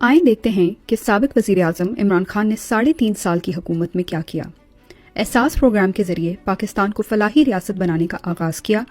آئیں دیکھتے ہیں کہ سابق وزیر اعظم عمران خان نے 3.5 سال کی حکومت میں کیا کیا۔ احساس پروگرام کے ذریعے پاکستان کو فلاحی ریاست بنانے کا آغاز کیا۔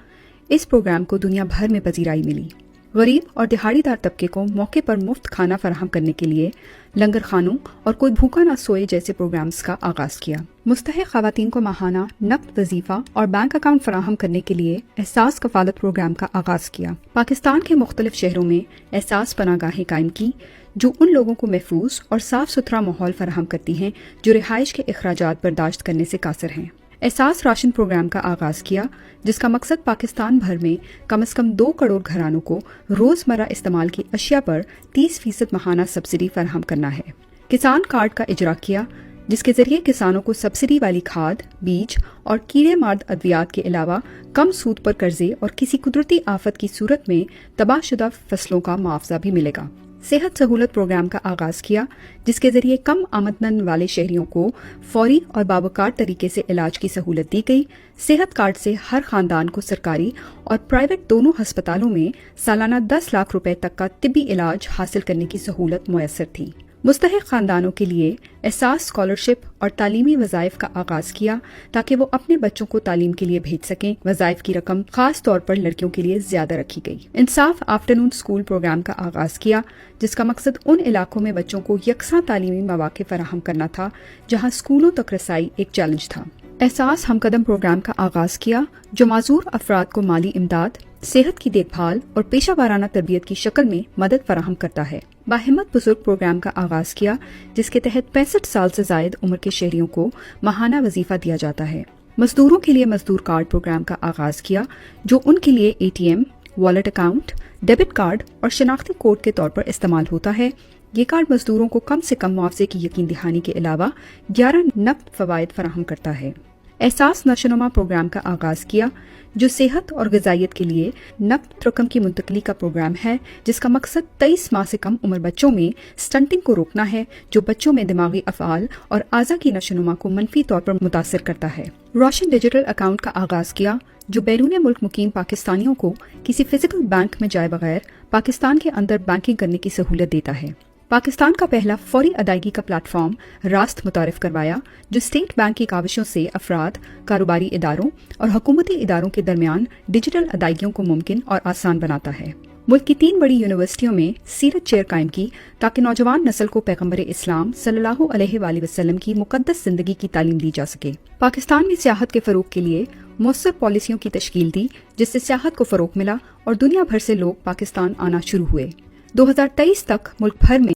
اس پروگرام کو دنیا بھر میں پذیرائی ملی۔ غریب اور دہاڑی دار طبقے کو موقع پر مفت کھانا فراہم کرنے کے لیے لنگر خانوں اور کوئی بھوکا نہ سوئے جیسے پروگرامز کا آغاز کیا۔ مستحق خواتین کو ماہانہ نقد وظیفہ اور بینک اکاؤنٹ فراہم کرنے کے لیے احساس کفالت پروگرام کا آغاز کیا۔ پاکستان کے مختلف شہروں میں احساس پناہ گاہیں قائم کی جو ان لوگوں کو محفوظ اور صاف ستھرا ماحول فراہم کرتی ہیں جو رہائش کے اخراجات برداشت کرنے سے قاصر ہیں۔ احساس راشن پروگرام کا آغاز کیا جس کا مقصد پاکستان بھر میں کم از کم 2 کروڑ گھرانوں کو روزمرہ استعمال کی اشیاء پر 30% ماہانہ سبسڈی فراہم کرنا ہے۔ کسان کارڈ کا اجرا کیا جس کے ذریعے کسانوں کو سبسڈی والی کھاد، بیج اور کیڑے مار ادویات کے علاوہ کم سود پر قرضے اور کسی قدرتی آفت کی صورت میں تباہ شدہ فصلوں کا معاوضہ بھی ملے گا۔ صحت سہولت پروگرام کا آغاز کیا جس کے ذریعے کم آمدن والے شہریوں کو فوری اور باوقار طریقے سے علاج کی سہولت دی گئی۔ صحت کارڈ سے ہر خاندان کو سرکاری اور پرائیویٹ دونوں ہسپتالوں میں سالانہ 10 لاکھ روپے تک کا طبی علاج حاصل کرنے کی سہولت میسر تھی۔ مستحق خاندانوں کے لیے احساس اسکالرشپ اور تعلیمی وظائف کا آغاز کیا تاکہ وہ اپنے بچوں کو تعلیم کے لیے بھیج سکیں۔ وظائف کی رقم خاص طور پر لڑکیوں کے لیے زیادہ رکھی گئی۔ انصاف آفٹرنون اسکول پروگرام کا آغاز کیا جس کا مقصد ان علاقوں میں بچوں کو یکساں تعلیمی مواقع فراہم کرنا تھا جہاں اسکولوں تک رسائی ایک چیلنج تھا۔ احساس ہم قدم پروگرام کا آغاز کیا جو معذور افراد کو مالی امداد، صحت کی دیکھ بھال اور پیشہ وارانہ تربیت کی شکل میں مدد فراہم کرتا ہے۔ باہمت بزرگ پروگرام کا آغاز کیا جس کے تحت 65 سال سے زائد عمر کے شہریوں کو ماہانہ وظیفہ دیا جاتا ہے۔ مزدوروں کے لیے مزدور کارڈ پروگرام کا آغاز کیا جو ان کے لیے ATM، wallet account, debit card اور شناختی کوڈ کے طور پر استعمال ہوتا ہے۔ یہ کارڈ مزدوروں کو کم سے کم معاوضے کی یقین دہانی کے علاوہ 11 نقد فوائد فراہم کرتا ہے۔ احساس نشوونما پروگرام کا آغاز کیا جو صحت اور غذائیت کے لیے نقد رقم کی منتقلی کا پروگرام ہے جس کا مقصد 23 ماہ سے کم عمر بچوں میں سٹنٹنگ کو روکنا ہے جو بچوں میں دماغی افعال اور اعضاء کی نشوونما کو منفی طور پر متاثر کرتا ہے۔ روشن ڈیجیٹل اکاؤنٹ کا آغاز کیا جو بیرون ملک مقیم پاکستانیوں کو کسی فزیکل بینک میں جائے بغیر پاکستان کے اندر بینکنگ کرنے کی سہولت دیتا ہے۔ پاکستان کا پہلا فوری ادائیگی کا پلیٹ فارم راست متعارف کروایا جو اسٹیٹ بینک کی کاوشوں سے افراد، کاروباری اداروں اور حکومتی اداروں کے درمیان ڈیجیٹل ادائیگیوں کو ممکن اور آسان بناتا ہے۔ ملک کی 3 بڑی یونیورسٹیوں میں سیرت چیئر قائم کی تاکہ نوجوان نسل کو پیغمبر اسلام صلی اللہ علیہ وآلہ وسلم کی مقدس زندگی کی تعلیم دی جا سکے۔ پاکستان میں سیاحت کے فروغ کے لیے مؤثر پالیسیوں کی تشکیل دی جس سے سیاحت کو فروغ ملا اور دنیا بھر سے لوگ پاکستان آنا شروع ہوئے۔ 2023 تک ملک بھر میں